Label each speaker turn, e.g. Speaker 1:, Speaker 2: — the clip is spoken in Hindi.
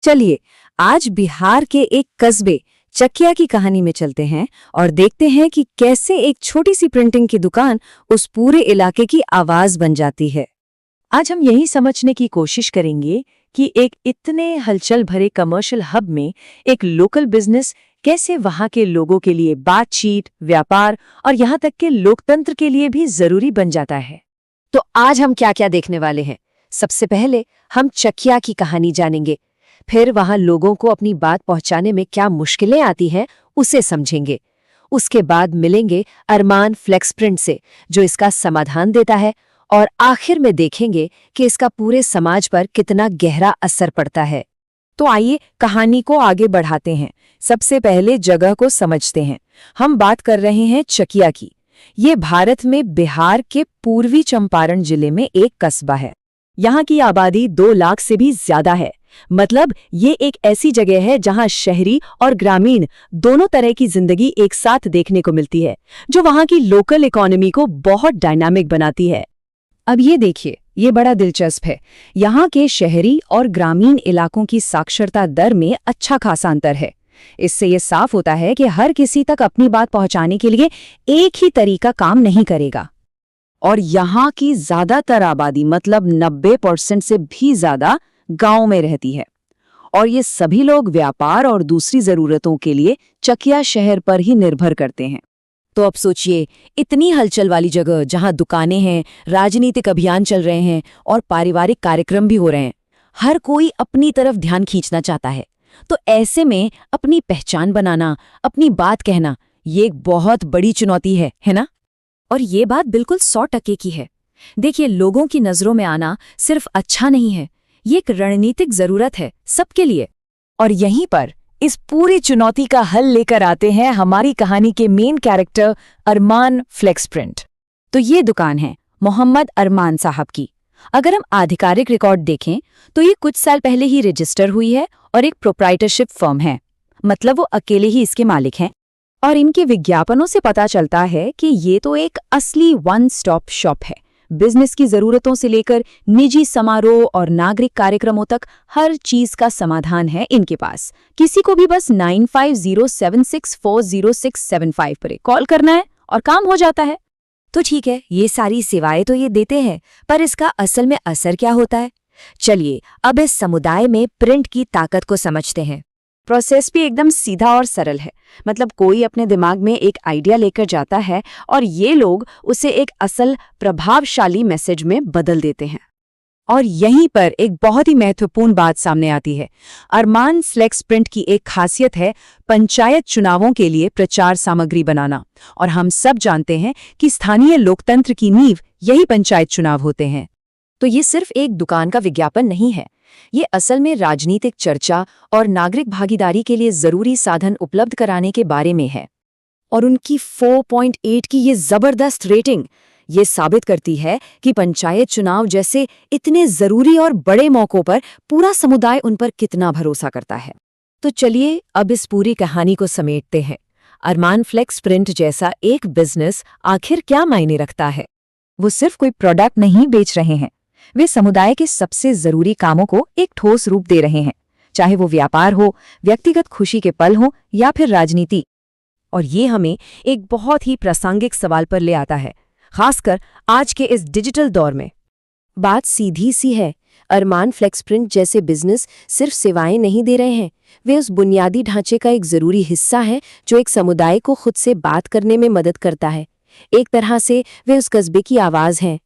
Speaker 1: चलिए आज बिहार के एक कस्बे चकिया की कहानी में चलते हैं और देखते हैं कि कैसे एक छोटी सी प्रिंटिंग की दुकान उस पूरे इलाके की आवाज बन जाती है। आज हम यही समझने की कोशिश करेंगे कि एक इतने हलचल भरे कमर्शियल हब में एक लोकल बिजनेस कैसे वहां के लोगों के लिए बातचीत, व्यापार और यहाँ तक के लोकतंत्र के लिए भी जरूरी बन जाता है। तो आज हम क्या क्या देखने वाले हैं? सबसे पहले हम चकिया की कहानी जानेंगे, फिर वहां लोगों को अपनी बात पहुंचाने में क्या मुश्किलें आती हैं उसे समझेंगे। उसके बाद मिलेंगे अरमान फ्लेक्स प्रिंट से जो इसका समाधान देता है, और आखिर में देखेंगे कि इसका पूरे समाज पर कितना गहरा असर पड़ता है। तो आइए कहानी को आगे बढ़ाते हैं। सबसे पहले जगह को समझते हैं। हम बात कर रहे हैं चकिया की। ये भारत में बिहार के पूर्वी चंपारण जिले में एक कस्बा है। यहाँ की आबादी 2 लाख से भी ज्यादा है। मतलब ये एक ऐसी जगह है जहां शहरी और ग्रामीण दोनों तरह की जिंदगी एक साथ देखने को मिलती है, जो वहां की लोकल इकोनॉमी को बहुत डायनामिक बनाती है। अब ये देखिए, ये बड़ा दिलचस्प है। यहाँ के शहरी और ग्रामीण इलाकों की साक्षरता दर में अच्छा खासा अंतर है। इससे ये साफ होता है कि हर किसी तक अपनी बात पहुंचाने के लिए एक ही तरीका काम नहीं करेगा। और यहाँ की ज्यादातर आबादी मतलब 90% से भी ज्यादा गांव में रहती है, और ये सभी लोग व्यापार और दूसरी जरूरतों के लिए चकिया शहर पर ही निर्भर करते हैं। तो अब सोचिए, इतनी हलचल वाली जगह जहां दुकानें हैं, राजनीतिक अभियान चल रहे हैं और पारिवारिक कार्यक्रम भी हो रहे हैं, हर कोई अपनी तरफ ध्यान खींचना चाहता है। तो ऐसे में अपनी पहचान बनाना, अपनी बात कहना, ये एक बहुत बड़ी चुनौती है ना? और ये बात बिल्कुल 100% की है। देखिए, लोगों की नजरों में आना सिर्फ अच्छा नहीं है, ये एक रणनीतिक जरूरत है सबके लिए। और यहीं पर इस पूरी चुनौती का हल लेकर आते हैं हमारी कहानी के मेन कैरेक्टर अरमान फ्लेक्स प्रिंट। तो ये दुकान है मोहम्मद अरमान साहब की। अगर हम आधिकारिक रिकॉर्ड देखें तो ये कुछ साल पहले ही रजिस्टर हुई है और एक प्रोप्राइटरशिप फर्म है, मतलब वो अकेले ही इसके मालिक हैं। और इनके विज्ञापनों से पता चलता है कि ये तो एक असली वन स्टॉप शॉप है। बिजनेस की जरूरतों से लेकर निजी समारोह और नागरिक कार्यक्रमों तक हर चीज का समाधान है इनके पास। किसी को भी बस 9507640675 पर कॉल करना है और काम हो जाता है। तो ठीक है, ये सारी सेवाएं तो ये देते हैं, पर इसका असल में असर क्या होता है? चलिए अब इस समुदाय में प्रिंट की ताकत को समझते हैं। प्रोसेस भी एकदम सीधा और सरल है। मतलब कोई अपने दिमाग में एक आइडिया लेकर जाता है और ये लोग उसे एक असल प्रभावशाली मैसेज में बदल देते हैं। और यहीं पर एक बहुत ही महत्वपूर्ण बात सामने आती है। अरमान फ्लेक्स प्रिंट की एक खासियत है पंचायत चुनावों के लिए प्रचार सामग्री बनाना। और हम सब जानते हैं कि स्थानीय लोकतंत्र की नींव यही पंचायत चुनाव होते हैं। तो ये सिर्फ एक दुकान का विज्ञापन नहीं है, ये असल में राजनीतिक चर्चा और नागरिक भागीदारी के लिए जरूरी साधन उपलब्ध कराने के बारे में है। और उनकी 4.8 की ये जबरदस्त रेटिंग ये साबित करती है कि पंचायत चुनाव जैसे इतने जरूरी और बड़े मौकों पर पूरा समुदाय उन पर कितना भरोसा करता है। तो चलिए अब इस पूरी कहानी को समेटते हैं। अरमान फ्लेक्स प्रिंट जैसा एक बिजनेस आखिर क्या मायने रखता है? वो सिर्फ कोई प्रोडक्ट नहीं बेच रहे हैं, वे समुदाय के सबसे जरूरी कामों को एक ठोस रूप दे रहे हैं, चाहे वो व्यापार हो, व्यक्तिगत खुशी के पल हो या फिर राजनीति। और ये हमें एक बहुत ही प्रासंगिक सवाल पर ले आता है, खासकर आज के इस डिजिटल दौर में। बात सीधी सी है, अरमान फ्लेक्स प्रिंट जैसे बिजनेस सिर्फ सेवाएं नहीं दे रहे हैं, वे उस बुनियादी ढांचे का एक जरूरी हिस्सा है जो एक समुदाय को खुद से बात करने में मदद करता है। एक तरह से वे उस कस्बे की आवाज हैं